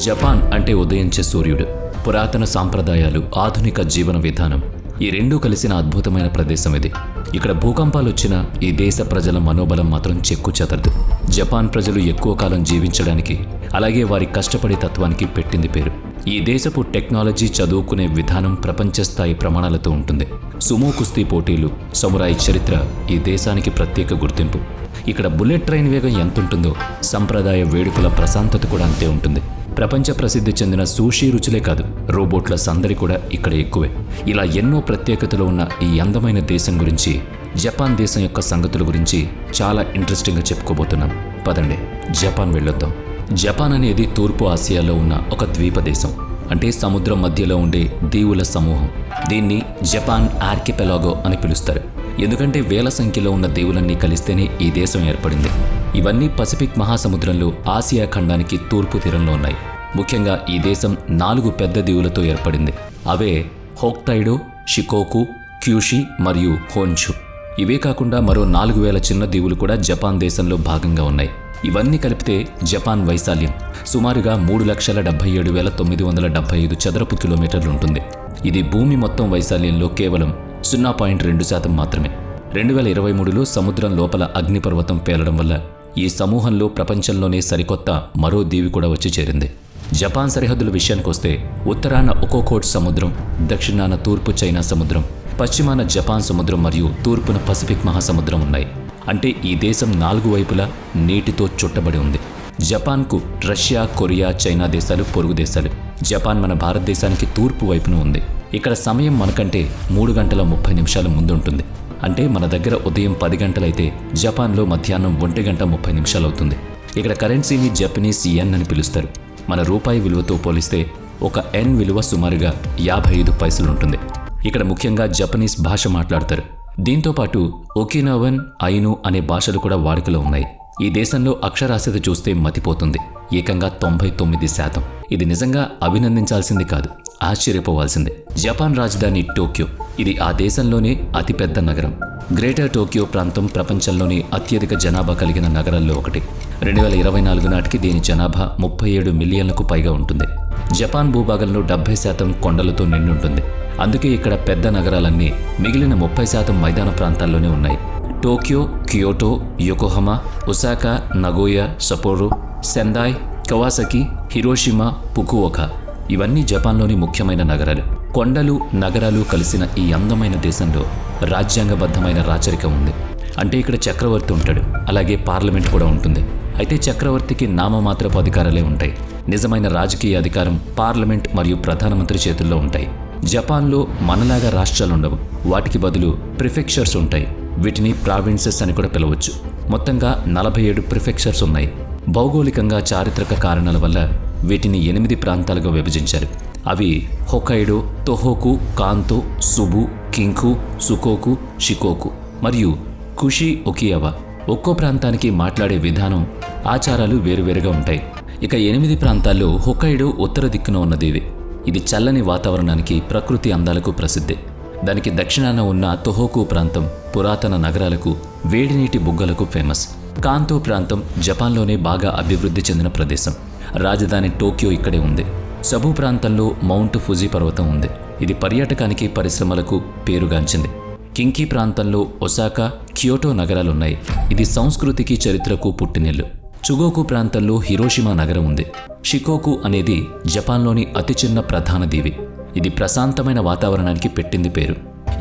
Japan అంటే ఉదయించే సూర్యుడు, పురాతన సాంప్రదాయాలు, ఆధునిక జీవన విధానం ఈ రెండూ కలిసిన అద్భుతమైన ప్రదేశం ఇది. ఇక్కడ భూకంపాలు వచ్చినా ఈ దేశ ప్రజల మనోబలం మాత్రం చెక్కు చెదరదు. జపాన్ ప్రజలు ఎక్కువ కాలం జీవించడానికి, అలాగే వారి కష్టపడే తత్వానికి పెట్టింది పేరు. ఈ దేశపు టెక్నాలజీ, చదువుకునే విధానం ప్రపంచ స్థాయి ప్రమాణాలతో ఉంటుంది. సుమో కుస్తీ పోటీలు, సమురాయి చరిత్ర ఈ దేశానికి ప్రత్యేక గుర్తింపు. ఇక్కడ బుల్లెట్ ట్రైన్ వేగం ఎంతుంటుందో సంప్రదాయ వేడుకల ప్రశాంతత కూడా అంతే ఉంటుంది. ప్రపంచ ప్రసిద్ధి చెందిన సూషీ రుచులే కాదు, రోబోట్ల సందడి కూడా ఇక్కడ ఎక్కువే. ఇలా ఎన్నో ప్రత్యేకతలు ఉన్న ఈ అందమైన దేశం గురించి, జపాన్ దేశం యొక్క సంగతుల గురించి చాలా ఇంట్రెస్టింగ్గా చెప్పుకోబోతున్నాం. పదండి జపాన్ వెళ్ళొద్దాం. జపాన్ అనేది తూర్పు ఆసియాలో ఉన్న ఒక ద్వీప దేశం. అంటే సముద్రం మధ్యలో ఉండే దీవుల సమూహం. దీన్ని జపాన్ ఆర్కిపెలాగో అని పిలుస్తారు. ఎందుకంటే వేల సంఖ్యలో ఉన్న దీవులన్నీ కలిస్తేనే ఈ దేశం ఏర్పడింది. ఇవన్నీ పసిఫిక్ మహాసముద్రంలో ఆసియా ఖండానికి తూర్పు తీరంలో ఉన్నాయి. ముఖ్యంగా ఈ దేశం 4 పెద్ద దీవులతో ఏర్పడింది. అవే హోక్టైడో, షికోకు, క్యూషి మరియు హోన్షు. ఇవే కాకుండా మరో 4000 చిన్న దీవులు కూడా జపాన్ దేశంలో భాగంగా ఉన్నాయి. ఇవన్నీ కలిపితే జపాన్ వైశాల్యం సుమారుగా 3,77,975 చదరపు కిలోమీటర్లు ఉంటుంది. ఇది భూమి మొత్తం వైశాల్యంలో కేవలం 0.2% మాత్రమే. 2023లో సముద్రం లోపల అగ్నిపర్వతం పేలడం వల్ల ఈ సమూహంలో ప్రపంచంలోనే సరికొత్త మరో దీవి కూడా వచ్చి చేరింది. జపాన్ సరిహద్దుల విషయానికొస్తే ఉత్తరాన ఒకోకోట్ సముద్రం, దక్షిణాన తూర్పు చైనా సముద్రం, పశ్చిమాన జపాన్ సముద్రం మరియు తూర్పున పసిఫిక్ మహాసముద్రం ఉన్నాయి. అంటే ఈ దేశం 4 వైపులా నీటితో చుట్టబడి ఉంది. జపాన్కు రష్యా, కొరియా, చైనా దేశాలు పొరుగు దేశాలు. జపాన్ మన భారతదేశానికి తూర్పు వైపున ఉంది. ఇక్కడ సమయం మనకంటే 3 గంటల 30 నిమిషాల ముందుంటుంది. అంటే మన దగ్గర ఉదయం 10 గంటలైతే జపాన్లో మధ్యాహ్నం 1 గంట 30 నిమిషాలు అవుతుంది. ఇక్కడ కరెన్సీని జపనీస్ యెన్ అని పిలుస్తారు. మన రూపాయి విలువతో పోలిస్తే ఒక ఎన్ విలువ సుమారుగా 55 పైసలు ఉంటుంది. ఇక్కడ ముఖ్యంగా జపనీస్ భాష మాట్లాడతారు. దీంతోపాటు ఒకినావన్, ఐను అనే భాషలు కూడా వాడుకలో ఉన్నాయి. ఈ దేశంలో అక్షరాస్యత చూస్తే మతిపోతుంది, ఏకంగా 99%. ఇది నిజంగా అభినందించాల్సింది కాదు, ఆశ్చర్యపోవాల్సిందే. జపాన్ రాజధాని టోక్యో. ఇది ఆ దేశంలోనే అతిపెద్ద నగరం. గ్రేటర్ టోక్యో ప్రాంతం ప్రపంచంలోనే అత్యధిక జనాభా కలిగిన నగరాల్లో ఒకటి. 2024 నాటికి దీని జనాభా 37 మిలియన్లకు పైగా ఉంటుంది. జపాన్ భూభాగంలో 70% కొండలతో నిండి ఉంటుంది. అందుకే ఇక్కడ పెద్ద నగరాలన్నీ మిగిలిన 30% మైదాన ప్రాంతాల్లోనే ఉన్నాయి. Tokyo, Kyoto, Yokohama, Osaka, Nagoya, Sapporo, Sendai, Kawasaki, Hiroshima, Fukuoka ఇవన్నీ జపాన్లోని ముఖ్యమైన నగరాలు. కొండలు, నగరాలు కలిసిన ఈ అందమైన దేశంలో రాజ్యాంగబద్ధమైన రాచరికం ఉంది. అంటే ఇక్కడ చక్రవర్తి ఉంటాడు, అలాగే పార్లమెంట్ కూడా ఉంటుంది. అయితే చక్రవర్తికి నామమాత్రపు అధికారాలే ఉంటాయి. నిజమైన రాజకీయ అధికారం పార్లమెంట్ మరియు ప్రధానమంత్రి చేతుల్లో ఉంటాయి. జపాన్లో మనలాగా రాష్ట్రాలుండవు. వాటికి బదులు ప్రిఫెక్చర్స్ ఉంటాయి. వీటిని ప్రావిన్సెస్ అని కూడా పిలవచ్చు. మొత్తంగా 47 ప్రిఫెక్చర్స్ ఉన్నాయి. భౌగోళికంగా చారిత్రక కారణాల వల్ల వీటిని 8 ప్రాంతాలుగా విభజించారు. అవి హోకైడో, తోహోకు, కాంతో, సుబు, కింకు, సుకోకు, షికోకు మరియు కుషి ఒకియావా. ఒక్కో ప్రాంతానికి మాట్లాడే విధానం, ఆచారాలు వేరువేరుగా ఉంటాయి. ఇక 8 ప్రాంతాల్లో హోకైడో ఉత్తర దిక్కున ఉన్నది. ఇది చల్లని వాతావరణానికి, ప్రకృతి అందాలకు ప్రసిద్ధి. దానికి దక్షిణాన ఉన్న తోహోకు ప్రాంతం పురాతన నగరాలకు, వేడినీటి బుగ్గలకు ఫేమస్. కాంతో ప్రాంతం జపాన్లోనే బాగా అభివృద్ధి చెందిన ప్రదేశం. రాజధాని టోక్యో ఇక్కడే ఉంది. సబు ప్రాంతంలో మౌంట్ ఫుజీ పర్వతం ఉంది. ఇది పర్యాటకానికి, పరిశ్రమలకు పేరుగాంచింది. కింకి ప్రాంతంలో ఒసాకా, కియోటో నగరాలున్నాయి. ఇది సంస్కృతికి, చరిత్రకు పుట్టినిల్లు. చుగోకు ప్రాంతంలో హిరోషిమా నగరం ఉంది. షికోకు అనేది జపాన్లోని అతి చిన్న ప్రధాన దీవి. ఇది ప్రశాంతమైన వాతావరణానికి పెట్టింది పేరు.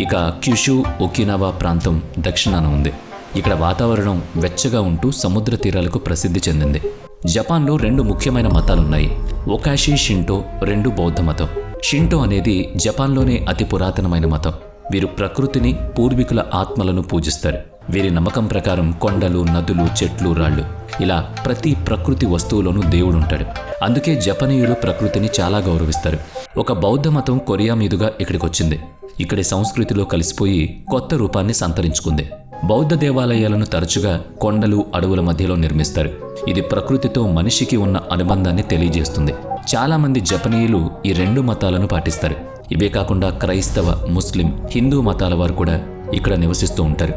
ఇక క్యుషు, ఒకినావా ప్రాంతం దక్షిణాన ఉంది. ఇక్కడ వాతావరణం వెచ్చగా ఉంటూ సముద్ర తీరాలకు ప్రసిద్ధి చెందింది. జపాన్లో 2 ముఖ్యమైన మతాలున్నాయి. ఒకాషి, షింటో. 2 బౌద్ధ మతం. షింటో అనేది జపాన్లోనే అతి పురాతనమైన మతం. వీరు ప్రకృతిని, పూర్వీకుల ఆత్మలను పూజిస్తారు. వీరి నమ్మకం ప్రకారం కొండలు, నదులు, చెట్లు, రాళ్ళు ఇలా ప్రతి ప్రకృతి వస్తువులోనూ దేవుడుంటాడు. అందుకే జపనీయులు ప్రకృతిని చాలా గౌరవిస్తారు. ఒక బౌద్ధ మతం కొరియా మీదుగా ఇక్కడికొచ్చింది. ఇక్కడి సంస్కృతిలో కలిసిపోయి కొత్త రూపాన్ని సంతరించుకుంది. బౌద్ధ దేవాలయాలను తరచుగా కొండలు, అడవుల మధ్యలో నిర్మిస్తారు. ఇది ప్రకృతితో మనిషికి ఉన్న అనుబంధాన్ని తెలియజేస్తుంది. చాలామంది జపనీయులు ఈ 2 మతాలను పాటిస్తారు. ఇవే కాకుండా క్రైస్తవ, ముస్లిం, హిందూ మతాల వారు కూడా ఇక్కడ నివసిస్తూ ఉంటారు.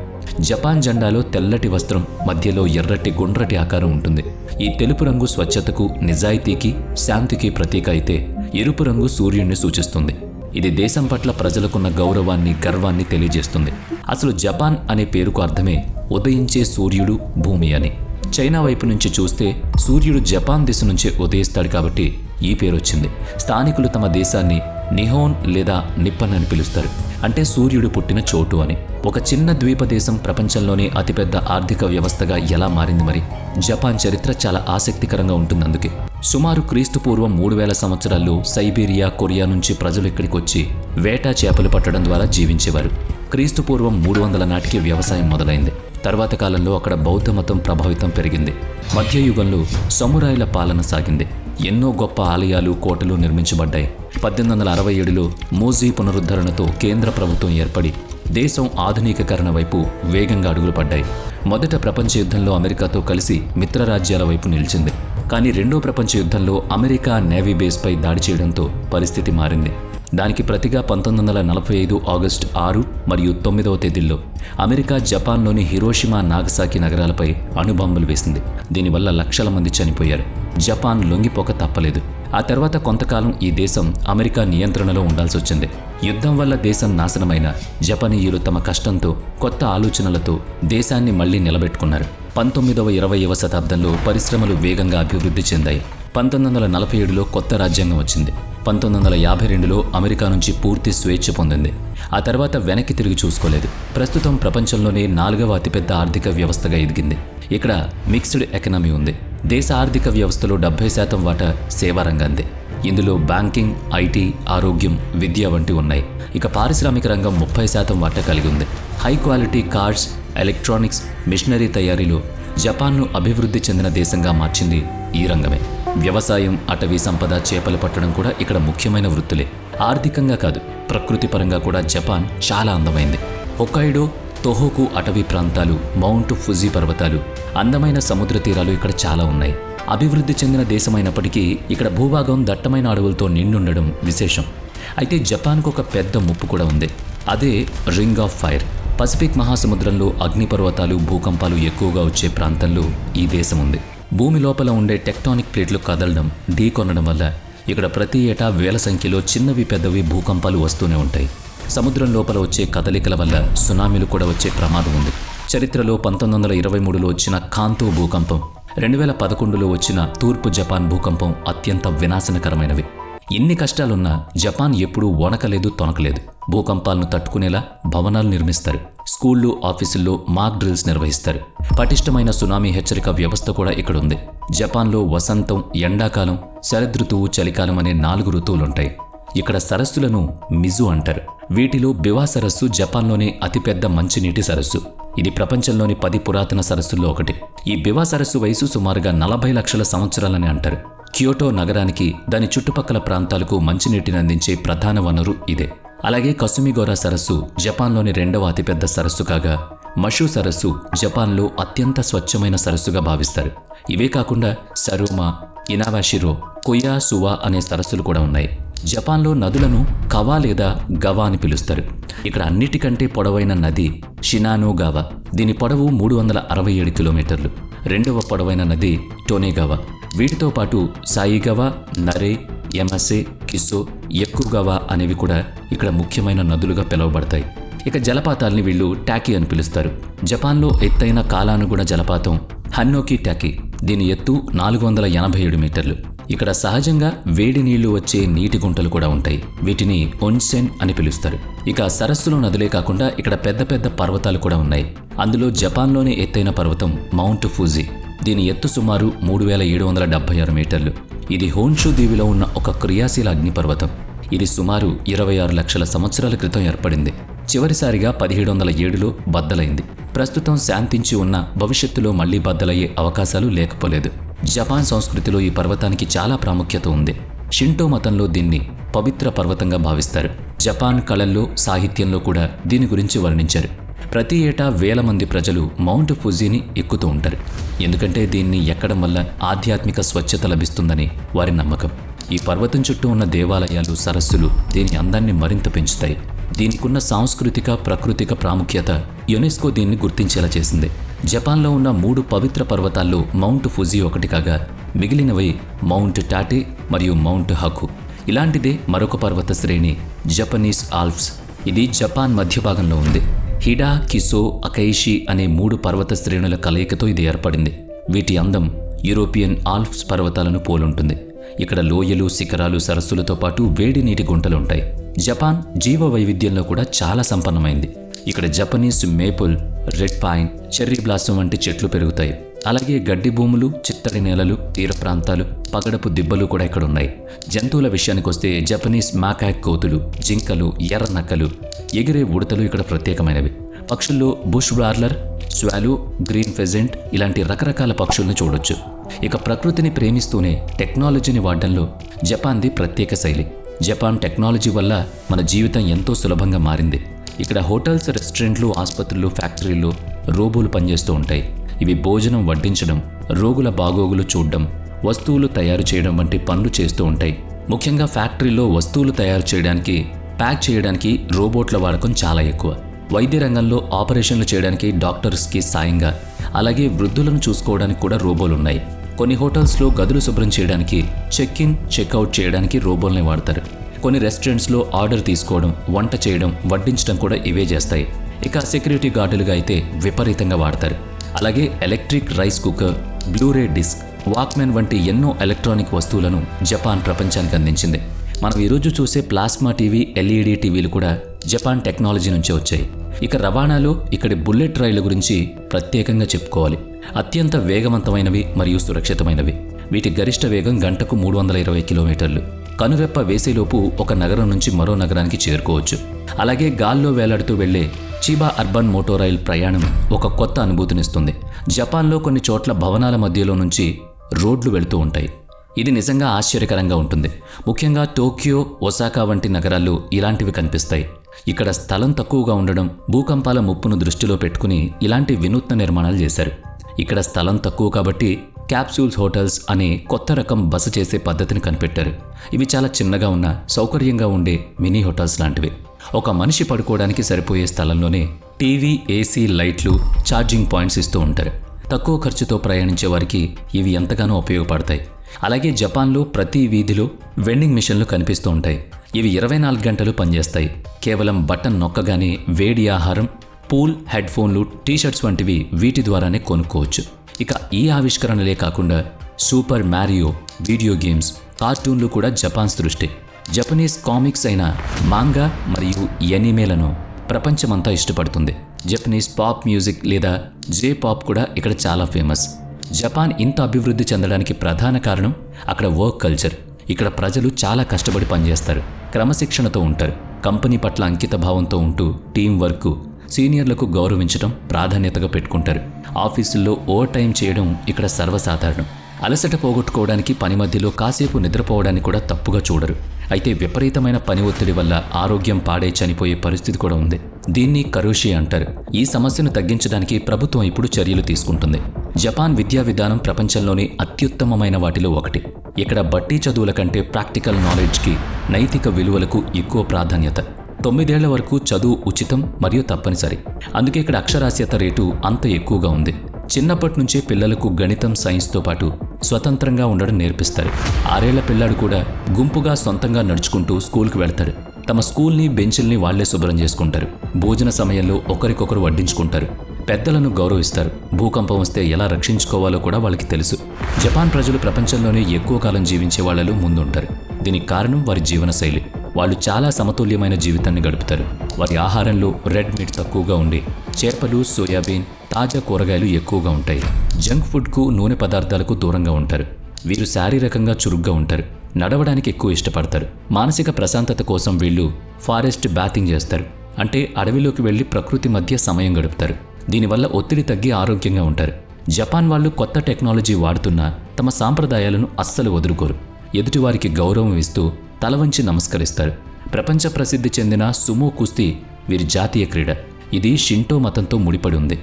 జపాన్ జెండాలో తెల్లటి వస్త్రం మధ్యలో ఎర్రటి గుండ్రటి ఆకారం ఉంటుంది. ఈ తెలుపు రంగు స్వచ్ఛతకు, నిజాయితీకి, శాంతికి ప్రతీక అయితే ఎరుపు రంగు సూర్యుడిని సూచిస్తుంది. ఇది దేశం పట్ల ప్రజలకున్న గౌరవాన్ని, గర్వాన్ని తెలియజేస్తుంది. అసలు జపాన్ అనే పేరుకు అర్థమే ఉదయించే సూర్యుడు, భూమి అని. చైనా వైపు నుంచి చూస్తే సూర్యుడు జపాన్ దిశ నుంచే ఉదయిస్తాడు కాబట్టి ఈ పేరు వచ్చింది. స్థానికులు తమ దేశాన్ని నిహోన్ లేదా నిప్పన్ అని పిలుస్తారు. అంటే సూర్యుడు పుట్టిన చోటు అని. ఒక చిన్న ద్వీప దేశం ప్రపంచంలోనే అతిపెద్ద ఆర్థిక వ్యవస్థగా ఎలా మారింది మరి? జపాన్ చరిత్ర చాలా ఆసక్తికరంగా ఉంటుంది. అందుకే సుమారు క్రీస్తుపూర్వం 3000 సంవత్సరాల్లో సైబీరియా, కొరియా నుంచి ప్రజలు ఇక్కడికి వచ్చి వేటా చేపలు పట్టడం ద్వారా జీవించేవారు. క్రీస్తుపూర్వం 300 నాటికి వ్యవసాయం మొదలైంది. తర్వాత కాలంలో అక్కడ బౌద్ధ మతం ప్రభావితం పెరిగింది. మధ్యయుగంలో సమురాయిల పాలన సాగింది. ఎన్నో గొప్ప ఆలయాలు, కోటలు నిర్మించబడ్డాయి. 1867లో మూజీ పునరుద్ధరణతో కేంద్ర ప్రభుత్వం ఏర్పడి దేశం ఆధునికీకరణ వైపు వేగంగా అడుగులు పడ్డాయి. మొదట ప్రపంచ యుద్ధంలో అమెరికాతో కలిసి మిత్రరాజ్యాల వైపు నిలిచింది. కానీ రెండో ప్రపంచ యుద్ధంలో అమెరికా నేవీ బేస్పై దాడి చేయడంతో పరిస్థితి మారింది. దానికి ప్రతిగా 1945 ఆగస్టు 6 మరియు 9వ తేదీల్లో అమెరికా జపాన్లోని హిరోషిమా, నాగసాకి నగరాలపై అణుబాంబులు వేసింది. దీనివల్ల లక్షల మంది చనిపోయారు. జపాన్ లొంగిపోక తప్పలేదు. ఆ తర్వాత కొంతకాలం ఈ దేశం అమెరికా నియంత్రణలో ఉండాల్సి వచ్చింది. యుద్ధం వల్ల దేశం నాశనమైన జపనీయులు తమ కష్టంతో, కొత్త ఆలోచనలతో దేశాన్ని మళ్లీ నిలబెట్టుకున్నారు. 19వ 20వ శతాబ్దంలో పరిశ్రమలు వేగంగా అభివృద్ధి చెందాయి. 1947లో కొత్త రాజ్యాంగం వచ్చింది. 1952లో అమెరికా నుంచి పూర్తి స్వేచ్ఛ పొందింది. ఆ తర్వాత వెనక్కి తిరిగి చూసుకోలేదు. ప్రస్తుతం ప్రపంచంలోనే 4వ అతిపెద్ద ఆర్థిక వ్యవస్థగా ఎదిగింది. ఇక్కడ మిక్స్డ్ ఎకనామీ ఉంది. దేశ ఆర్థిక వ్యవస్థలో 70% వాటా సేవా రంగందే. ఇందులో బ్యాంకింగ్, ఐటీ, ఆరోగ్యం, విద్య వంటి ఉన్నాయి. ఇక పారిశ్రామిక రంగం 30% వాటా కలిగి ఉంది. High quality cars, electronics, machinery తయారీలో జపాన్ను అభివృద్ధి చెందిన దేశంగా మార్చింది ఈ రంగమే. వ్యవసాయం, అటవీ సంపద, చేపలు పట్టడం కూడా ఇక్కడ ముఖ్యమైన వృత్తులే. ఆర్థికంగా కాదు, ప్రకృతి పరంగా కూడా జపాన్ చాలా అందమైంది. హొకైడో, తోహోకు అటవీ ప్రాంతాలు, మౌంట్ ఫుజీ పర్వతాలు, అందమైన సముద్ర తీరాలు ఇక్కడ చాలా ఉన్నాయి. అభివృద్ధి చెందిన దేశమైనప్పటికీ ఇక్కడ భూభాగం దట్టమైన అడవులతో నిండుండడం విశేషం. అయితే జపాన్కు ఒక పెద్ద ముప్పు కూడా ఉంది. అదే రింగ్ ఆఫ్ ఫైర్. పసిఫిక్ మహాసముద్రంలో అగ్నిపర్వతాలు, భూకంపాలు ఎక్కువగా వచ్చే ప్రాంతంలో ఈ దేశం ఉంది. భూమి లోపల ఉండే టెక్టానిక్ ప్లేట్లు కదలడం, ఢీకొనడం వల్ల ఇక్కడ ప్రతి ఏటా వేల సంఖ్యలో చిన్నవి పెద్దవి భూకంపాలు వస్తూనే ఉంటాయి. సముద్రం లోపల వచ్చే కదలికల వల్ల సునామీలు కూడా వచ్చే ప్రమాదం ఉంది. చరిత్రలో 1923లో వచ్చిన కాంతో భూకంపం, 2011లో వచ్చిన తూర్పు జపాన్ భూకంపం అత్యంత వినాశనకరమైనవి. ఎన్ని కష్టాలున్నా జపాన్ ఎప్పుడూ వణకలేదు, తొనకలేదు. భూకంపాలను తట్టుకునేలా భవనాలు నిర్మిస్తారు. స్కూళ్ళు, ఆఫీసుల్లో మాక్ డ్రిల్స్ నిర్వహిస్తారు. పటిష్టమైన సునామీ హెచ్చరిక వ్యవస్థ కూడా ఇక్కడ ఉంది. జపాన్లో వసంతం, ఎండాకాలం, శరదృతువు, చలికాలం అనే 4 ఋతువులుంటాయి. ఇక్కడ సరస్సులను మిజు అంటారు. వీటిలో బివా సరస్సు జపాన్లోనే అతిపెద్ద మంచినీటి సరస్సు. ఇది ప్రపంచంలోని 10 పురాతన సరస్సుల్లో ఒకటి. ఈ బివా సరస్సు వయసు సుమారుగా 40 లక్షల సంవత్సరాలని అంటారు. క్యోటో నగరానికి, దాని చుట్టుపక్కల ప్రాంతాలకు మంచినీటిని అందించే ప్రధాన వనరు ఇదే. అలాగే కసుమిగోరా సరస్సు జపాన్లోని 2వ అతిపెద్ద సరస్సు కాగా, మషు సరస్సు జపాన్లో అత్యంత స్వచ్ఛమైన సరస్సుగా భావిస్తారు. ఇవే కాకుండా సరుమా, ఇనావాషిరో, కొయాసువా అనే సరస్సులు కూడా ఉన్నాయి. జపాన్లో నదులను కవా లేదా గవా అని పిలుస్తారు. ఇక్కడ అన్నిటికంటే పొడవైన నది షినానోగావా. దీని పొడవు 367 కిలోమీటర్లు. 2వ పొడవైన నది టోనేగావా. వీటితో పాటు సాయిగవా, నరే, యమసే, కిసో, ఎక్కుగావా అనేవి కూడా ఇక్కడ ముఖ్యమైన నదులుగా పిలువబడతాయి. ఇక జలపాతాల్ని వీళ్ళు టాకీ అని పిలుస్తారు. జపాన్లో ఎత్తైన కాలానుగుణ జలపాతం హన్నోకి టాకీ. దీని ఎత్తు 487 మీటర్లు. ఇక్కడ సహజంగా వేడి నీళ్లు వచ్చే నీటి గుంటలు కూడా ఉంటాయి. వీటిని ఒన్సెన్ అని పిలుస్తారు. ఇక సరస్సులో నదులే కాకుండా ఇక్కడ పెద్ద పెద్ద పర్వతాలు కూడా ఉన్నాయి. అందులో జపాన్లోనే ఎత్తైన పర్వతం మౌంట్ ఫుజీ. దీని ఎత్తు సుమారు 3776 మీటర్లు. ఇది హోన్షు దీవిలో ఉన్న ఒక క్రియాశీల అగ్నిపర్వతం. ఇది సుమారు 26 లక్షల సంవత్సరాల క్రితం ఏర్పడింది. చివరిసారిగా 1707లో బద్దలైంది. ప్రస్తుతం శాంతించి ఉన్న, భవిష్యత్తులో మళ్లీ బద్దలయ్యే అవకాశాలు లేకపోలేదు. జపాన్ సంస్కృతిలో ఈ పర్వతానికి చాలా ప్రాముఖ్యత ఉంది. షింటో మతంలో దీన్ని పవిత్ర పర్వతంగా భావిస్తారు. జపాన్ కళల్లో, సాహిత్యంలో కూడా దీని గురించి వర్ణించారు. ప్రతి ఏటా వేల మంది ప్రజలు మౌంట్ ఫుజీని ఎక్కుతూ ఉంటారు. ఎందుకంటే దీన్ని ఎక్కడం వల్ల ఆధ్యాత్మిక స్వచ్ఛత లభిస్తుందని వారి నమ్మకం. ఈ పర్వతం చుట్టూ ఉన్న దేవాలయాలు, సరస్సులు దీని అందాన్ని మరింత పెంచుతాయి. దీనికున్న సాంస్కృతిక ప్రాకృతిక ప్రాముఖ్యత యునెస్కో దీన్ని గుర్తించేలా చేసింది. జపాన్లో ఉన్న 3 పవిత్ర పర్వతాల్లో మౌంట్ ఫుజీ ఒకటి కాగా మిగిలినవి మౌంట్ టాటే మరియు మౌంట్ హకు. ఇలాంటిదే మరొక పర్వత శ్రేణి జపనీస్ ఆల్ప్స్. ఇది జపాన్ మధ్య భాగంలో ఉంది. హిడా, కిసో, అకైషి అనే 3 పర్వత శ్రేణుల కలయికతో ఇది ఏర్పడింది. వీటి అందం యూరోపియన్ ఆల్ప్స్ పర్వతాలను పోలుంటుంది. ఇక్కడ లోయలు, శిఖరాలు, సరస్సులతో పాటు వేడి నీటి గుంటలుంటాయి. జపాన్ జీవ వైవిధ్యంలో కూడా చాలా సంపన్నమైంది. ఇక్కడ Japanese maple, red pine, cherry blossom వంటి చెట్లు పెరుగుతాయి. అలాగే గడ్డి భూములు, చిత్తడి నేలలు, తీర ప్రాంతాలు, పగడపు దిబ్బలు కూడా ఇక్కడ ఉన్నాయి. జంతువుల విషయానికొస్తే జపనీస్ మాకాక్ కోతులు, జింకలు, ఎర్ర నక్కలు, ఎగిరే ఉడతలు ఇక్కడ ప్రత్యేకమైనవి. పక్షుల్లో బుష్ బ్రార్లర్, స్వాలో, గ్రీన్ ఫెజెంట్ ఇలాంటి రకరకాల పక్షుల్ని చూడొచ్చు. ఇక ప్రకృతిని ప్రేమిస్తూనే టెక్నాలజీని వాడడంలో జపాన్ది ప్రత్యేక శైలి. జపాన్ టెక్నాలజీ వల్ల మన జీవితం ఎంతో సులభంగా మారింది. ఇక్కడ హోటల్స్, రెస్టారెంట్లు, ఆసుపత్రులు, ఫ్యాక్టరీల్లో రోబోలు పనిచేస్తూ ఉంటాయి. ఇవి భోజనం వడ్డించడం, రోగుల బాగోగులు చూడడం, వస్తువులు తయారు చేయడం వంటి పనులు చేస్తూ ఉంటాయి. ముఖ్యంగా ఫ్యాక్టరీలో వస్తువులు తయారు చేయడానికి, ప్యాక్ చేయడానికి రోబోట్ల వాడకం చాలా ఎక్కువ. వైద్య రంగంలో ఆపరేషన్లు చేయడానికి డాక్టర్స్కి సాయంగా, అలాగే వృద్ధులను చూసుకోవడానికి కూడా రోబోలు ఉన్నాయి. కొన్ని హోటల్స్లో గదులు శుభ్రం చేయడానికి, చెక్ ఇన్, చెక్అవుట్ చేయడానికి రోబోల్ని వాడతారు. కొన్ని రెస్టారెంట్స్లో ఆర్డర్ తీసుకోవడం, వంట చేయడం, వడ్డించడం కూడా ఇవే చేస్తాయి. ఇక సెక్యూరిటీ గార్డులుగా అయితే విపరీతంగా వాడతారు. అలాగే electric rice cooker, blu ray disc, Walkman వంటి ఎన్నో ఎలక్ట్రానిక్ వస్తువులను జపాన్ ప్రపంచానికి అందించింది. మనం ఈరోజు చూసే ప్లాస్మా టీవీ, ఎల్ఈడి టీవీలు కూడా జపాన్ టెక్నాలజీ నుంచే వచ్చాయి. ఇక రవాణాలో ఇక్కడి బుల్లెట్ రైళ్ల గురించి ప్రత్యేకంగా చెప్పుకోవాలి. అత్యంత వేగవంతమైనవి మరియు సురక్షితమైనవి. వీటి గరిష్ట వేగం గంటకు 320 కిలోమీటర్లు. కనురెప్ప వేసేలోపు ఒక నగరం నుంచి మరో నగరానికి చేరుకోవచ్చు. అలాగే గాల్లో వేలాడుతూ వెళ్లే చిబా అర్బన్ మోటోరైల్ ప్రయాణం ఒక కొత్త అనుభూతినిస్తుంది. జపాన్లో కొన్ని చోట్ల భవనాల మధ్యలో నుంచి రోడ్లు వెళుతూ ఉంటాయి. ఇది నిజంగా ఆశ్చర్యకరంగా ఉంటుంది. ముఖ్యంగా టోక్యో, ఒసాకా వంటి నగరాల్లో ఇలాంటివి కనిపిస్తాయి. ఇక్కడ స్థలం తక్కువగా ఉండడం, భూకంపాల ముప్పును దృష్టిలో పెట్టుకుని ఇలాంటి వినూత్న నిర్మాణాలు చేశారు. ఇక్కడ స్థలం తక్కువ కాబట్టి క్యాప్సూల్స్ హోటల్స్ అనే కొత్త రకం బస చేసే పద్ధతిని కనిపెట్టారు. ఇవి చాలా చిన్నగా ఉన్న, సౌకర్యంగా ఉండే మినీ హోటల్స్ లాంటివి. ఒక మనిషి పడుకోవడానికి సరిపోయే స్థలంలోనే టీవీ, ఏసీ, లైట్లు, ఛార్జింగ్ పాయింట్స్ ఇస్తూ ఉంటారు. తక్కువ ఖర్చుతో ప్రయాణించే వారికి ఇవి ఎంతగానో ఉపయోగపడతాయి. అలాగే జపాన్లో ప్రతి వీధిలో వెండింగ్ మిషన్లు కనిపిస్తూ ఉంటాయి. ఇవి 24 గంటలు పనిచేస్తాయి. కేవలం బటన్ నొక్కగానే వేడి ఆహారం, పూల్, హెడ్ ఫోన్లు, టీషర్ట్స్ వంటివి వీటి ద్వారానే కొనుక్కోవచ్చు. ఇక ఈ ఆవిష్కరణలే కాకుండా సూపర్ మ్యారియో, వీడియో గేమ్స్, కార్టూన్లు కూడా జపాన్ సృష్టి. జపనీస్ కామిక్స్ అయిన మాంగా మరియు ఎనిమేలను ప్రపంచమంతా ఇష్టపడుతుంది. జపనీస్ పాప్ మ్యూజిక్ లేదా జే పాప్ కూడా ఇక్కడ చాలా ఫేమస్. జపాన్ ఇంత అభివృద్ధి చెందడానికి ప్రధాన కారణం అక్కడ వర్క్ కల్చర్. ఇక్కడ ప్రజలు చాలా కష్టపడి పనిచేస్తారు, క్రమశిక్షణతో ఉంటారు, కంపెనీ పట్ల అంకిత భావంతో ఉంటూ టీం వర్క్, సీనియర్లకు గౌరవించడం ప్రాధాన్యతగా పెట్టుకుంటారు. ఆఫీసుల్లో ఓవర్ టైం చేయడం ఇక్కడ సర్వసాధారణం. అలసట పోగొట్టుకోవడానికి పని మధ్యలో కాసేపు నిద్రపోవడాన్ని కూడా తప్పుగా చూడరు. అయితే విపరీతమైన పని ఒత్తిడి వల్ల ఆరోగ్యం పాడై చనిపోయే పరిస్థితి కూడా ఉంది. దీన్ని కరోషి అంటారు. ఈ సమస్యను తగ్గించడానికి ప్రభుత్వం ఇప్పుడు చర్యలు తీసుకుంటుంది. జపాన్ విద్యా విధానం ప్రపంచంలోనే అత్యుత్తమమైన వాటిలో ఒకటి. ఇక్కడ బట్టి చదువుల కంటే ప్రాక్టికల్ నాలెడ్జ్కి, నైతిక విలువలకు ఎక్కువ ప్రాధాన్యత. 9 ఏళ్ల వరకు చదువు ఉచితం మరియు తప్పనిసరి. అందుకే ఇక్కడ అక్షరాస్యత రేటు అంత ఎక్కువగా ఉంది. చిన్నప్పటి నుంచే పిల్లలకు గణితం, సైన్స్తో పాటు స్వతంత్రంగా ఉండడం నేర్పిస్తారు. 6 ఏళ్ల పిల్లాడు కూడా గుంపుగా సొంతంగా నడుచుకుంటూ స్కూల్కి వెళ్తారు. తమ స్కూల్ని, బెంచుల్ని వాళ్లే శుభ్రం చేసుకుంటారు. భోజన సమయంలో ఒకరికొకరు వడ్డించుకుంటారు. పెద్దలను గౌరవిస్తారు. భూకంపం వస్తే ఎలా రక్షించుకోవాలో కూడా వాళ్ళకి తెలుసు. జపాన్ ప్రజలు ప్రపంచంలోనే ఎక్కువ కాలం జీవించే వాళ్లలో ముందుంటారు. దీనికి కారణం వారి జీవనశైలి. వాళ్ళు చాలా సమతుల్యమైన జీవితాన్ని గడుపుతారు. వారి ఆహారంలో రెడ్ మీట్ తక్కువగా ఉండి, చేపలు, సోయాబీన్, తాజా కూరగాయలు ఎక్కువగా ఉంటాయి. జంక్ ఫుడ్కు, నూనె పదార్థాలకు దూరంగా ఉంటారు. వీరు శారీరకంగా చురుగ్గా ఉంటారు. నడవడానికి ఎక్కువ ఇష్టపడతారు. మానసిక ప్రశాంతత కోసం వీళ్ళు ఫారెస్ట్ బాతింగ్ చేస్తారు. అంటే అడవిలోకి వెళ్లి ప్రకృతి మధ్య సమయం గడుపుతారు. దీనివల్ల ఒత్తిడి తగ్గి ఆరోగ్యంగా ఉంటారు. జపాన్ వాళ్ళు కొత్త టెక్నాలజీ వాడుతున్నా తమ సాంప్రదాయాలను అస్సలు వదులుకోరు. ఎదుటివారికి గౌరవం ఇస్తూ తల వంచి నమస్కరిస్తారు. ప్రపంచ ప్రసిద్ధి చెందిన సుమో కుస్తీ వీరి జాతీయ క్రీడ. ఇది షింటో మతంతో ముడిపడి ఉంది.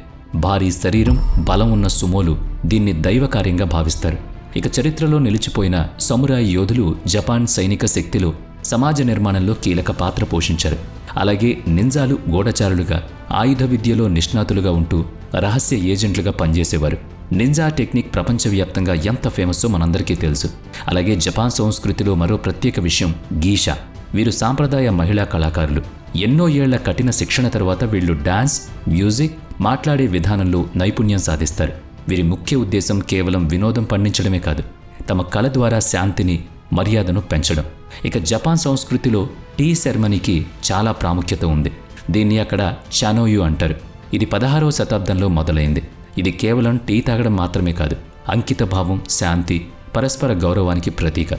భారీ శరీరం, బలం ఉన్న సుమోలు దీన్ని దైవకార్యంగా భావిస్తారు. ఇక చరిత్రలో నిలిచిపోయిన సమురాయి యోధులు జపాన్ సైనిక శక్తిలో సమాజ నిర్మాణంలో కీలక పాత్ర పోషించారు. అలాగే నింజాలు గూఢచారులుగా, ఆయుధ విద్యలో నిష్ణాతులుగా ఉంటూ రహస్య ఏజెంట్లుగా పనిచేసేవారు. నింజా టెక్నిక్ ప్రపంచవ్యాప్తంగా ఎంత ఫేమస్సో మనందరికీ తెలుసు. అలాగే జపాన్ సంస్కృతిలో మరో ప్రత్యేక విషయం గీషా. వీరు సాంప్రదాయ మహిళా కళాకారులు. ఎన్నో ఏళ్ల కఠిన శిక్షణ తర్వాత వీళ్ళు డాన్స్, మ్యూజిక్, మాట్లాడే విధానంలో నైపుణ్యం సాధిస్తారు. వీరి ముఖ్య ఉద్దేశం కేవలం వినోదం పండించడమే కాదు, తమ కళ ద్వారా శాంతిని, మర్యాదను పెంచడం. ఇక జపాన్ సంస్కృతిలో టీ సెరమనీకి చాలా ప్రాముఖ్యత ఉంది. దీన్ని అక్కడ చానోయు అంటారు. ఇది 16వ శతాబ్దంలో మొదలైంది. ఇది కేవలం టీ తాగడం మాత్రమే కాదు, అంకిత భావం, శాంతి, పరస్పర గౌరవానికి ప్రతీక.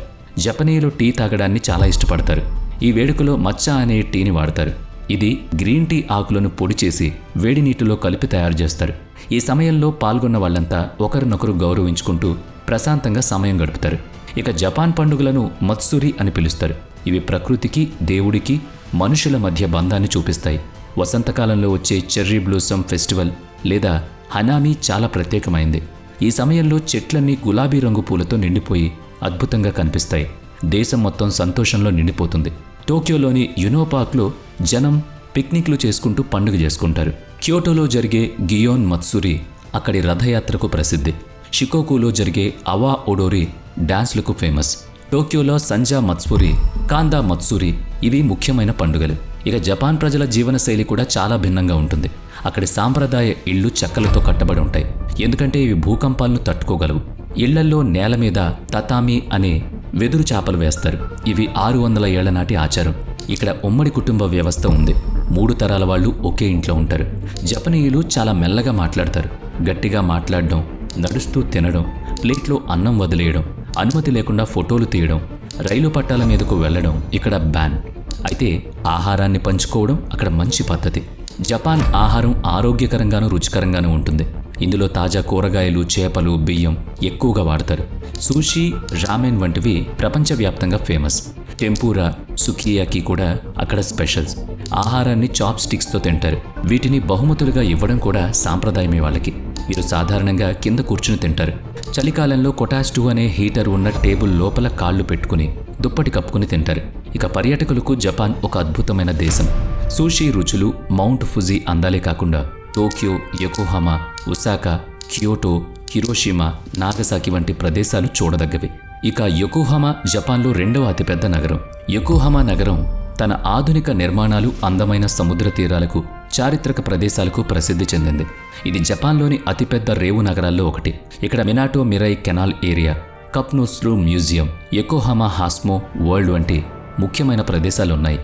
జపనీయులు టీ తాగడాన్ని చాలా ఇష్టపడతారు. ఈ వేడుకలో మచ్చా అనే టీని వాడతారు. ఇది గ్రీన్ టీ ఆకులను పొడి చేసి వేడి నీటిలో కలిపి తయారు చేస్తారు. ఈ సమయంలో పాల్గొన్న వాళ్ళంతా ఒకరినొకరు గౌరవించుకుంటూ ప్రశాంతంగా సమయం గడుపుతారు. ఇక జపాన్ పండుగలను మత్సురి అని పిలుస్తారు. ఇవి ప్రకృతికి, దేవుడికి, మనుషుల మధ్య బంధాన్ని చూపిస్తాయి. వసంతకాలంలో వచ్చే చెర్రీ బ్లూసమ్ ఫెస్టివల్ లేదా హనామి చాలా ప్రత్యేకమైంది. ఈ సమయంలో చెట్లన్నీ గులాబీ రంగు పూలతో నిండిపోయి అద్భుతంగా కనిపిస్తాయి. దేశం మొత్తం సంతోషంలో నిండిపోతుంది. టోక్యోలోని యునో పార్క్లో జనం పిక్నిక్లు చేసుకుంటూ పండుగ చేసుకుంటారు. క్యోటోలో జరిగే గియోన్ మత్సురి అక్కడి రథయాత్రకు ప్రసిద్ధి. షికోకులో జరిగే అవా ఒడోరి డాన్స్లకు ఫేమస్. టోక్యోలో సంజా మత్సురి, కాందా మత్సురి ఇవి ముఖ్యమైన పండుగలు. ఇక జపాన్ ప్రజల జీవనశైలి కూడా చాలా భిన్నంగా ఉంటుంది. అక్కడి సాంప్రదాయ ఇళ్ళు చెక్కలతో కట్టబడి ఉంటాయి, ఎందుకంటే ఇవి భూకంపాలను తట్టుకోగలవు. ఇళ్లల్లో నేల మీద తతామి అనే వెదురు చాపలు వేస్తారు. ఇవి 600 ఏళ్ల నాటి ఆచారం. ఇక్కడ ఉమ్మడి కుటుంబ వ్యవస్థ ఉంది. 3 తరాల వాళ్ళు ఒకే ఇంట్లో ఉంటారు. జపనీయులు చాలా మెల్లగా మాట్లాడతారు. గట్టిగా మాట్లాడడం, నడుస్తూ తినడం, ప్లేట్లో అన్నం వదిలేయడం, అనుమతి లేకుండా ఫోటోలు తీయడం, రైలు పట్టాల మీదకు వెళ్లడం ఇక్కడ బ్యాన్. అయితే ఆహారాన్ని పంచుకోవడం అక్కడ మంచి పద్ధతి. జపాన్ ఆహారం ఆరోగ్యకరంగానూ రుచికరంగానూ ఉంటుంది. ఇందులో తాజా కూరగాయలు, చేపలు, బియ్యం ఎక్కువగా వాడతారు. సూషీ, రామెన్ వంటివి ప్రపంచవ్యాప్తంగా ఫేమస్. టెంపూరా, సుకియాకి కూడా అక్కడ స్పెషల్స్. ఆహారాన్ని చాప్ స్టిక్స్తో తింటారు. వీటిని బహుమతులుగా ఇవ్వడం కూడా సాంప్రదాయమే వాళ్ళకి. వీరు సాధారణంగా కింద కూర్చుని తింటారు. చలికాలంలో కొటాస్టు అనే హీటర్ ఉన్న టేబుల్ లోపల కాళ్ళు పెట్టుకుని దుప్పటి కప్పుకుని తింటారు. ఇక పర్యాటకులకు జపాన్ ఒక అద్భుతమైన దేశం. సూషీ రుచులు మౌంట్ ఫుజీ అందాలే కాకుండా Tokyo, Yokohama, Osaka, Kyoto, Hiroshima, Nagasaki వంటి ప్రదేశాలు చూడదగ్గవి. ఇక యొకోహామా జపాన్లో 2వ అతిపెద్ద నగరం. యొకోహామా నగరం తన ఆధునిక నిర్మాణాలు, అందమైన సముద్ర తీరాలకు, చారిత్రక ప్రదేశాలకు ప్రసిద్ధి చెందింది. ఇది జపాన్లోని అతిపెద్ద రేవు నగరాల్లో ఒకటి. ఇక్కడ మినాటో మిరై కెనాల్ ఏరియా, కప్నోస్రూ మ్యూజియం, యొకోహామా హాస్మో వరల్డ్ వంటి ముఖ్యమైన ప్రదేశాలున్నాయి.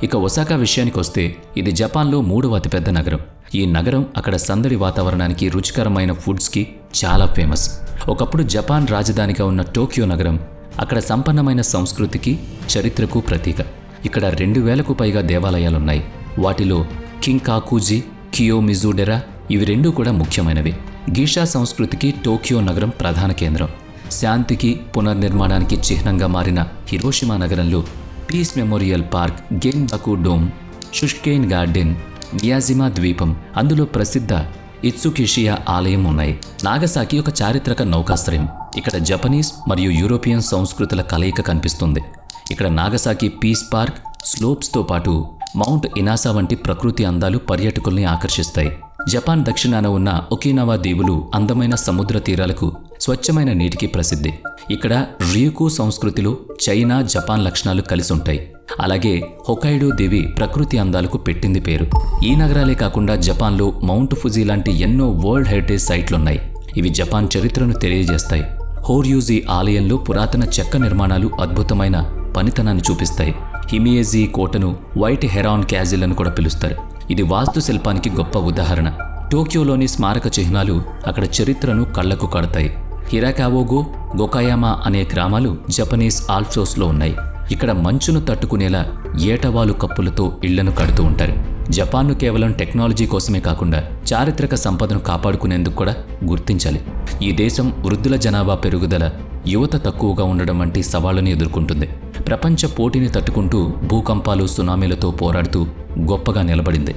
ఇక ఒసాకా విషయానికి వస్తే ఇది జపాన్లో 3వ అతిపెద్ద నగరం. ఈ నగరం అక్కడ సందడి వాతావరణానికి, రుచికరమైన ఫుడ్స్కి చాలా ఫేమస్. ఒకప్పుడు జపాన్ రాజధానిగా ఉన్న టోక్యో నగరం అక్కడ సంపన్నమైన సంస్కృతికి, చరిత్రకు ప్రతీక. ఇక్కడ 2000కు పైగా దేవాలయాలున్నాయి. వాటిలో కింకాకుజీ, కియోమిజుడెరా ఇవి 2 కూడా ముఖ్యమైనవి. గీషా సంస్కృతికి టోక్యో నగరం ప్రధాన కేంద్రం. శాంతికి, పునర్నిర్మాణానికి చిహ్నంగా మారిన హిరోషిమా నగరంలో peace memorial park, Genbaku Dome, Shukkeien garden, Miyajima ద్వీపం, అందులో ప్రసిద్ధ ఇత్సుకిషియా ఆలయం ఉన్నాయి. నాగసాకి ఒక చారిత్రక నౌకాశ్రయం. ఇక్కడ జపనీస్ మరియు యూరోపియన్ సంస్కృతుల కలయిక కనిపిస్తుంది. ఇక్కడ నాగసాకి పీస్ పార్క్, స్లోప్స్తో పాటు మౌంట్ ఇనాసా వంటి ప్రకృతి అందాలు పర్యాటకుల్ని ఆకర్షిస్తాయి. జపాన్ దక్షిణాన ఉన్న ఒకినావా దీవులు అందమైన సముద్ర తీరాలకు, స్వచ్ఛమైన నీటికి ప్రసిద్ధి. ఇక్కడ రియుకు సంస్కృతిలో చైనా, జపాన్ లక్షణాలు కలిసి ఉంటాయి. అలాగే హొకైడో దీవి ప్రకృతి అందాలకు పెట్టింది పేరు. ఈ నగరాలే కాకుండా జపాన్లో మౌంట్ ఫుజీ లాంటి ఎన్నో వరల్డ్ హెరిటేజ్ సైట్లున్నాయి. ఇవి జపాన్ చరిత్రను తెలియజేస్తాయి. హోర్యూజీ ఆలయంలో పురాతన చెక్క నిర్మాణాలు అద్భుతమైన పనితనాన్ని చూపిస్తాయి. హిమియేజీ కోటను వైట్ హెరాన్ క్యాజిల్ అని కూడా పిలుస్తారు. ఇది వాస్తుశిల్పానికి గొప్ప ఉదాహరణ. టోక్యోలోని స్మారక చిహ్నాలు అక్కడ చరిత్రను కళ్లకు కడతాయి. హిరాకావోగో, గొకాయామా అనే గ్రామాలు జపనీస్ ఆల్ప్సోస్లో ఉన్నాయి. ఇక్కడ మంచును తట్టుకునేలా ఏటవాలు కప్పులతో ఇళ్లను కడుతూ ఉంటారు. జపాన్ను కేవలం టెక్నాలజీ కోసమే కాకుండా చారిత్రక సంపదను కాపాడుకునేందుకు కూడా గుర్తించాలి. ఈ దేశం వృద్ధుల జనాభా పెరుగుదల, యువత తక్కువగా ఉండడం వంటి సవాళ్లను ఎదుర్కొంటుంది. ప్రపంచ పోటీని తట్టుకుంటూ భూకంపాలు, సునామీలతో పోరాడుతూ గొప్పగా నిలబడింది.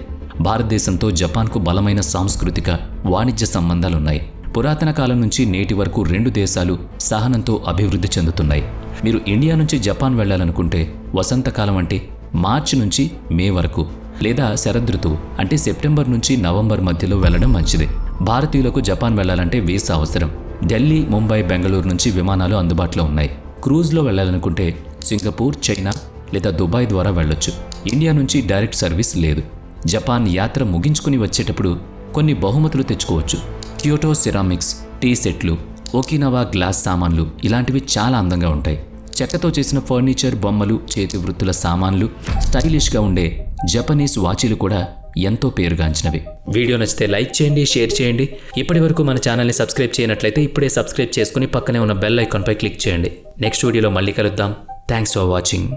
భారతదేశంతో జపాన్కు బలమైన సాంస్కృతిక, వాణిజ్య సంబంధాలున్నాయి. పురాతన కాలం నుంచి నేటి వరకు 2 దేశాలు సహనంతో అభివృద్ధి చెందుతున్నాయి. మీరు ఇండియా నుంచి జపాన్ వెళ్ళాలనుకుంటే వసంతకాలం అంటే మార్చి నుంచి మే వరకు, లేదా శరదృతువు అంటే సెప్టెంబర్ నుంచి నవంబర్ మధ్యలో వెళ్ళడం మంచిది. భారతీయులకు జపాన్ వెళ్ళాలంటే వీసా అవసరం. ఢిల్లీ, ముంబై, బెంగళూరు నుంచి విమానాలు అందుబాటులో ఉన్నాయి. క్రూజ్లో వెళ్ళాలనుకుంటే సింగపూర్, చైనా లేదా దుబాయ్ ద్వారా వెళ్ళొచ్చు. ఇండియా నుంచి డైరెక్ట్ సర్వీస్ లేదు. జపాన్ యాత్ర ముగించుకుని వచ్చేటప్పుడు కొన్ని బహుమతులు తెచ్చుకోవచ్చు. క్యోటో సిరామిక్స్, టీ సెట్లు, ఓకినవా గ్లాస్ సామాన్లు ఇలాంటివి చాలా అందంగా ఉంటాయి. చెక్కతో చేసిన ఫర్నిచర్, బొమ్మలు, చేతి వృత్తుల సామాన్లు, స్టైలిష్గా ఉండే జపనీస్ వాచీలు కూడా ఎంతో పేరుగాంచినవి. వీడియో నచ్చితే లైక్ చేయండి, షేర్ చేయండి. ఇప్పటి వరకు మన ఛానల్ని సబ్స్క్రైబ్ చేయనట్లయితే ఇప్పుడే సబ్స్క్రైబ్ చేసుకుని పక్కనే ఉన్న బెల్ ఐకాన్పై క్లిక్ చేయండి. నెక్స్ట్ వీడియోలో మళ్ళీ కలుద్దాం. Thanks for watching.